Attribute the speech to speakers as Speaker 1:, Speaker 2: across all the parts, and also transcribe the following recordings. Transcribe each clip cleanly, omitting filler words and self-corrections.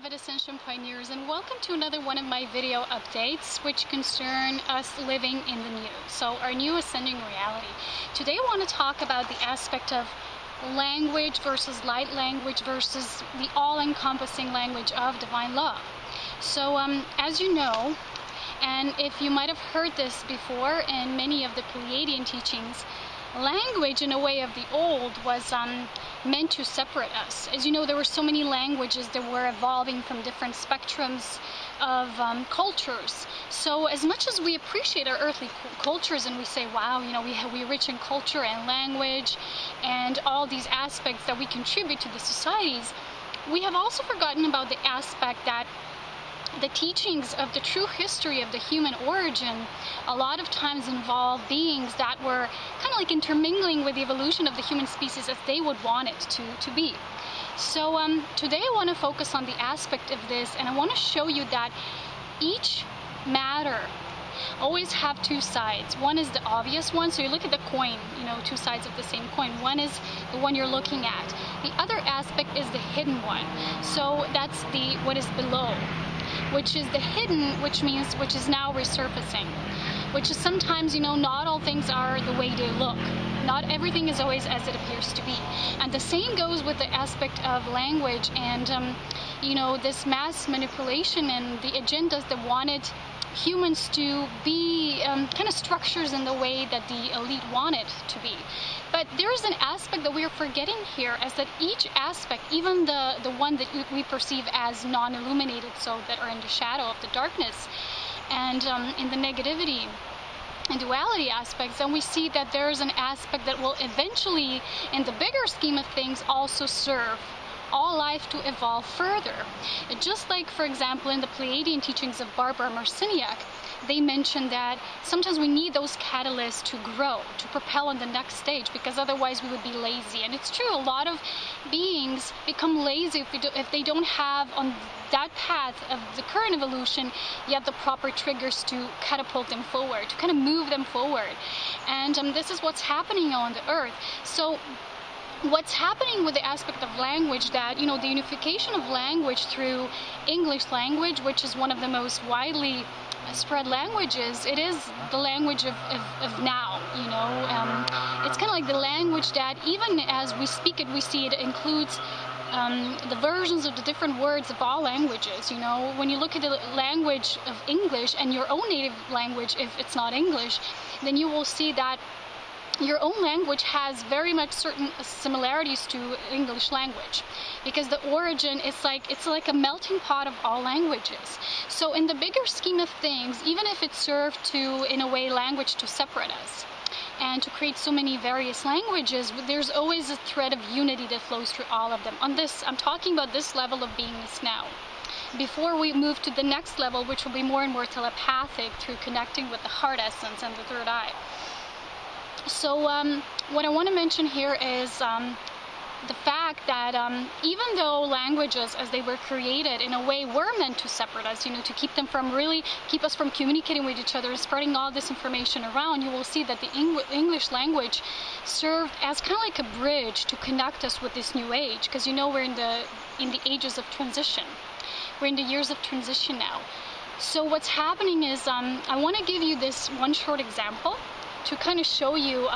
Speaker 1: beloved Ascension pioneers, and welcome to another one of my video updates which concern us living in the new. So our new ascending reality. Today I want to talk about the aspect of language versus light language versus the all-encompassing language of divine love. So as you know, and if you might have heard this before in many of the Pleiadian teachings, language in a way of the old was meant to separate us. As you know, there were so many languages that were evolving from different spectrums of cultures. So as much as we appreciate our earthly cultures and we say, wow, you know, we're rich in culture and language and all these aspects that we contribute to the societies, we have also forgotten about the aspect that the teachings of the true history of the human origin a lot of times involve beings that were kind of like intermingling with the evolution of the human species as they would want it to be. So today I want to focus on the aspect of this, and I want to show you that each matter always have two sides. One is the obvious one, so you look at the coin, you know, two sides of the same coin. One is the one you're looking at. The other aspect is the hidden one. So that's what is below, which is the hidden, which is now resurfacing, which is sometimes, you know, not all things are the way they look. Not everything is always as it appears to be. And the same goes with the aspect of language and, you know, this mass manipulation and the agendas that wanted humans to be kind of structures in the way that the elite wanted to be. But there's an aspect that we are forgetting here, as that each aspect, even the one that we perceive as non-illuminated, so that are in the shadow of the darkness and in the negativity and duality aspects, and we see that there's an aspect that will eventually, in the bigger scheme of things, also serve all life to evolve further. Just like, for example, in the Pleiadian teachings of Barbara Marciniak, they mention that sometimes we need those catalysts to grow, to propel on the next stage, because otherwise we would be lazy. And it's true, a lot of beings become lazy if they don't have on that path of the current evolution yet the proper triggers to catapult them forward, to kind of move them forward. And this is what's happening on the earth. So what's happening with the aspect of language, that, you know, the unification of language through English language, which is one of the most widely spread languages, it is the language of now, you know. It's kind of like the language that even as we speak it, we see it includes the versions of the different words of all languages. You know, when you look at the language of English and your own native language, if it's not English, then you will see that your own language has very much certain similarities to English language, because the origin is it's like a melting pot of all languages. So in the bigger scheme of things, even if it served to, in a way, language to separate us and to create so many various languages, there's always a thread of unity that flows through all of them. On this, I'm talking about this level of beingness now. Before we move to the next level, which will be more and more telepathic through connecting with the heart essence and the third eye. So what I want to mention here is the fact that even though languages, as they were created, in a way were meant to separate us, you know, to keep us from communicating with each other and spreading all this information around, you will see that the English language served as kind of like a bridge to connect us with this new age, because, you know, we're in the ages of transition. We're in the years of transition now. So what's happening is I want to give you this one short example to kind of show you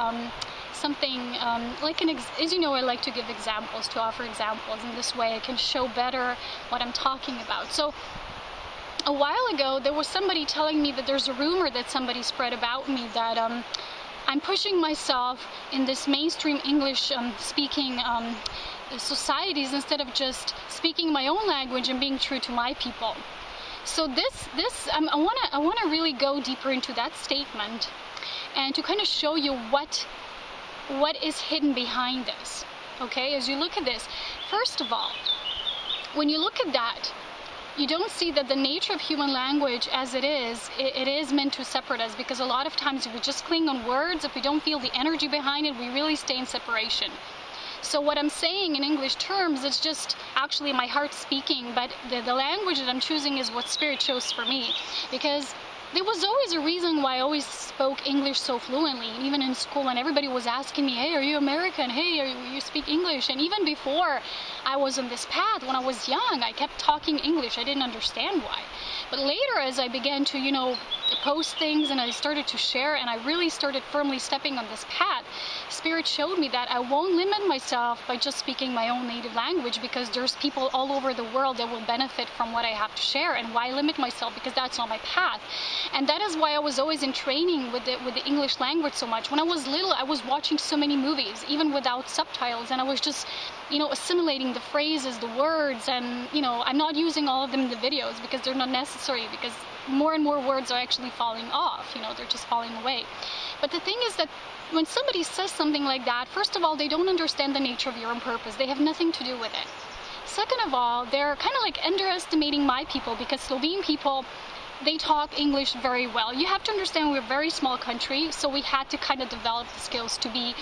Speaker 1: something as you know, I like to give examples, to offer examples. In this way I can show better what I'm talking about. So a while ago there was somebody telling me that there's a rumor that somebody spread about me that I'm pushing myself in this mainstream English speaking societies instead of just speaking my own language and being true to my people. So I want to really go deeper into that statement and to kind of show you what is hidden behind this. Okay, as you look at this, first of all, when you look at that, you don't see that the nature of human language as it is meant to separate us, because a lot of times if we just cling on words, if we don't feel the energy behind it, we really stay in separation. So what I'm saying in English terms is just actually my heart speaking, but the language that I'm choosing is what Spirit chose for me, because there was always a reason why I always spoke English so fluently, even in school, and everybody was asking me, hey, are you American? Hey, you speak English? And even before I was on this path, when I was young, I kept talking English. I didn't understand why. But later, as I began to, post things and I started to share and I really started firmly stepping on this path, Spirit showed me that I won't limit myself by just speaking my own native language, because there's people all over the world that will benefit from what I have to share. And why limit myself? Because that's not my path. And that is why I was always in training with the English language so much. When I was little, I was watching so many movies, even without subtitles, and I was just, assimilating the phrases, the words, and, I'm not using all of them in the videos because they're not necessary, because more and more words are actually falling off, they're just falling away. But the thing is that when somebody says something like that, first of all, they don't understand the nature of your own purpose. They have nothing to do with it. Second of all, they're kind of like underestimating my people, because Slovene people, they talk English very well. You have to understand we're a very small country, so we had to kind of develop the skills to be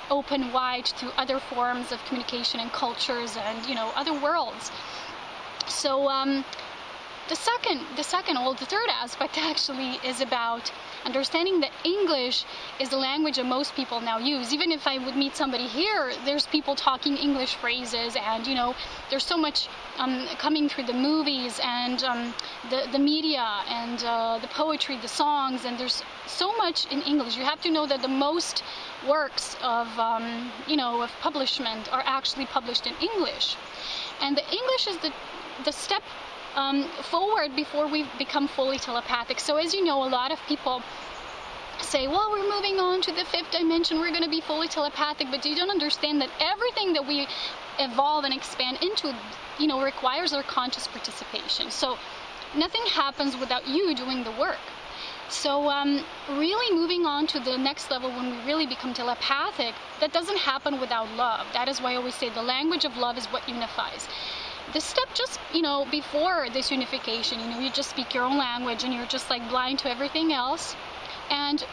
Speaker 1: open wide to other forms of communication and cultures and, other worlds. So the third aspect actually is about understanding that English is the language that most people now use. Even if I would meet somebody here, there's people talking English phrases, and there's so much coming through the movies and the media and the poetry, the songs, and there's so much in English. You have to know that the most works of of publishment are actually published in English, and the English is the step forward before we become fully telepathic. So as you know, a lot of people say, well, we're moving on to the 5th dimension, we're going to be fully telepathic, but you don't understand that everything that we evolve and expand into, requires our conscious participation. So nothing happens without you doing the work. So really moving on to the next level, when we really become telepathic, that doesn't happen without love. That is why I always say the language of love is what unifies. The step just, before this unification, you just speak your own language and you're just like blind to everything else. And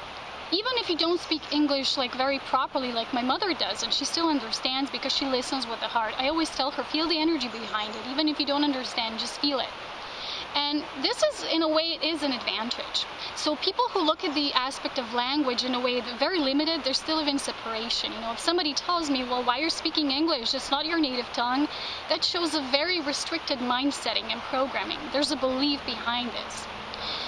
Speaker 1: even if you don't speak English like very properly, like my mother does, and she still understands because she listens with the heart. I always tell her, feel the energy behind it. Even if you don't understand, just feel it. And this is, in a way, it is an advantage. So people who look at the aspect of language in a way that's very limited, they're still in separation. If somebody tells me, well, why you're speaking English, it's not your native tongue, that shows a very restricted mind setting and programming. There's a belief behind this.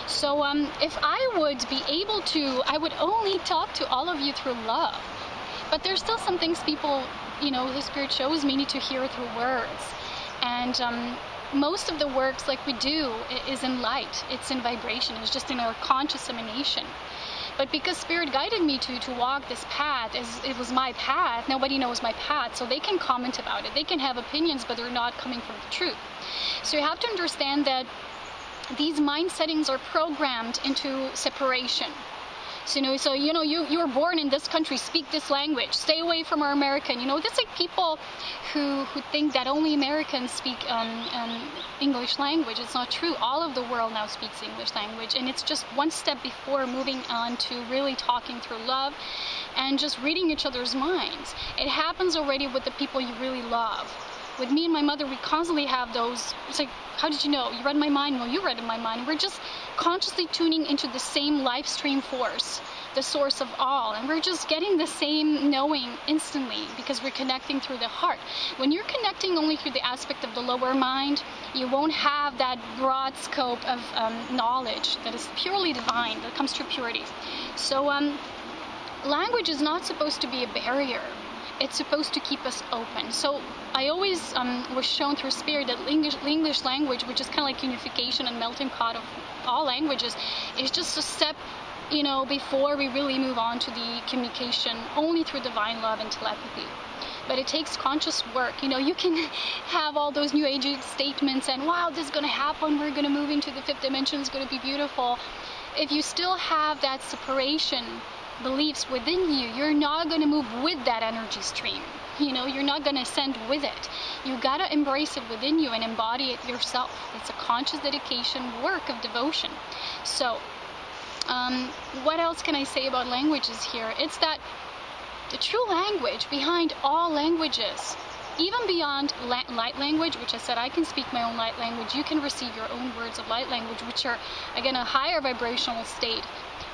Speaker 1: So if I would be able to, I would only talk to all of you through love. But there's still some things people, the Spirit shows me, need to hear through words. And most of the works like we do is in light, it's in vibration, it's just in our conscious emanation. But because Spirit guided me to walk this path, as it was my path, nobody knows my path, so they can comment about it. They can have opinions, but they're not coming from the truth. So you have to understand that these mind settings are programmed into separation. So you were born in this country, speak this language, stay away from our American. That's like people who think that only Americans speak English language. It's not true. All of the world now speaks English language, and it's just one step before moving on to really talking through love and just reading each other's minds. It happens already with the people you really love. With me and my mother, we constantly have those, it's like, how did you know? You read my mind? Well, you read in my mind. We're just consciously tuning into the same life stream force, the source of all. And we're just getting the same knowing instantly because we're connecting through the heart. When you're connecting only through the aspect of the lower mind, you won't have that broad scope of knowledge that is purely divine, that comes through purity. So language is not supposed to be a barrier. It's supposed to keep us open. So I always was shown through Spirit that English language, which is kind of like unification and melting pot of all languages, is just a step, before we really move on to the communication only through divine love and telepathy. But it takes conscious work. You can have all those new age statements and, wow, this is going to happen, we're going to move into the 5th dimension, it's going to be beautiful. If you still have that separation beliefs within you, you're not going to move with that energy stream. You're not going to ascend with it. You got to embrace it within you and embody it yourself. It's a conscious dedication work of devotion. So what else can I say about languages here? It's that the true language behind all languages even beyond light language, which I said I can speak my own light language, you can receive your own words of light language, which are, again, a higher vibrational state.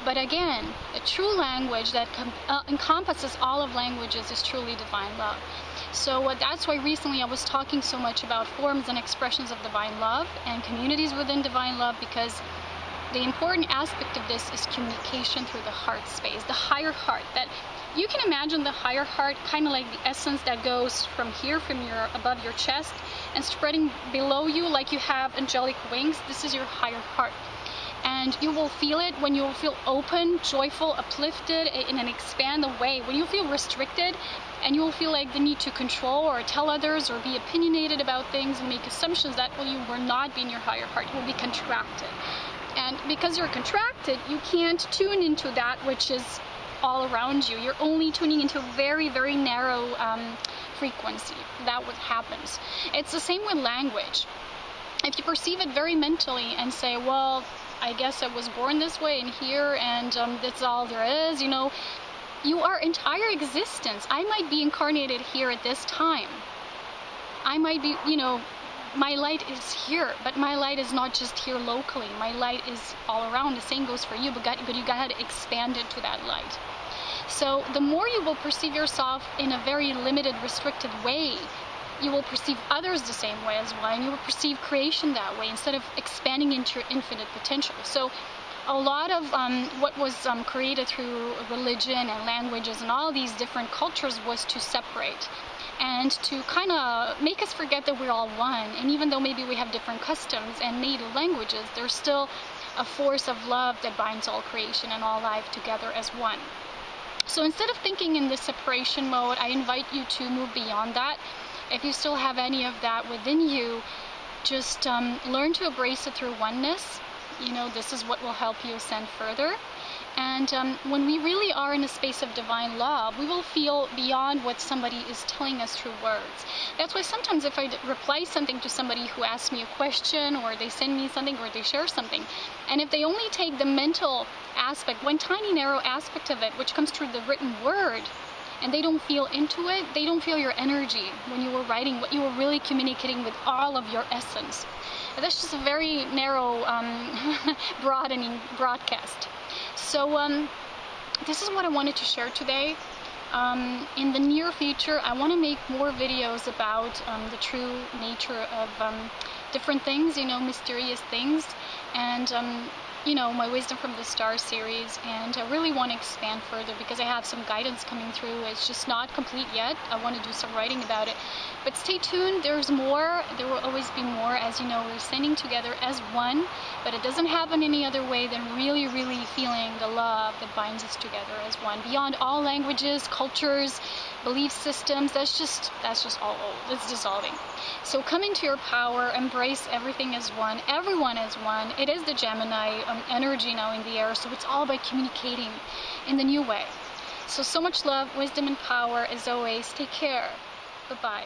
Speaker 1: But again, a true language that encompasses all of languages is truly divine love. So that's why recently I was talking so much about forms and expressions of divine love and communities within divine love, because the important aspect of this is communication through the heart space, the higher heart. That you can imagine the higher heart kind of like the essence that goes from here, from your above your chest, and spreading below you like you have angelic wings. This is your higher heart. And you will feel it when you will feel open, joyful, uplifted in an expanded way. When you feel restricted and you will feel like the need to control or tell others or be opinionated about things and make assumptions, that will not be in your higher heart. You will be contracted. And because you're contracted, you can't tune into that which is all around you. You're only tuning into a very, very narrow frequency. That's what happens. It's the same with language. If you perceive it very mentally and say, well, I guess I was born this way and here, and that's all there is, your entire existence. I might be incarnated here at this time. I might be, my light is here, but my light is not just here locally. My light is all around. The same goes for you, but you got to expand into that light. So the more you will perceive yourself in a very limited, restricted way, you will perceive others the same way as well, and you will perceive creation that way instead of expanding into your infinite potential. So a lot of what was created through religion and languages and all these different cultures was to separate and to kind of make us forget that we're all one. And even though maybe we have different customs and native languages, there's still a force of love that binds all creation and all life together as one. So instead of thinking in this separation mode, I invite you to move beyond that. If you still have any of that within you, just learn to embrace it through oneness. This is what will help you ascend further. And when we really are in a space of divine love, we will feel beyond what somebody is telling us through words. That's why sometimes if I reply something to somebody who asks me a question, or they send me something, or they share something, and if they only take the mental aspect, one tiny narrow aspect of it, which comes through the written word, and they don't feel into it, they don't feel your energy when you were writing, what you were really communicating with all of your essence. And that's just a very narrow, broadening broadcast. So this is what I wanted to share today. In the near future, I want to make more videos about the true nature of different things, mysterious things, and my Wisdom from the Stars series. And I really want to expand further because I have some guidance coming through. It's just not complete yet. I want to do some writing about it. But stay tuned. There's more. There will always be more. As you know, we're ascending together as one, but it doesn't happen any other way than really, really feeling the love that binds us together as one. Beyond all languages, cultures, belief systems, that's just all old. It's dissolving. So come into your power, embrace everything as one, everyone as one. It is the Gemini energy now in the air, so it's all about communicating in the new way. So much love, wisdom, and power as always. Take care. Bye-bye.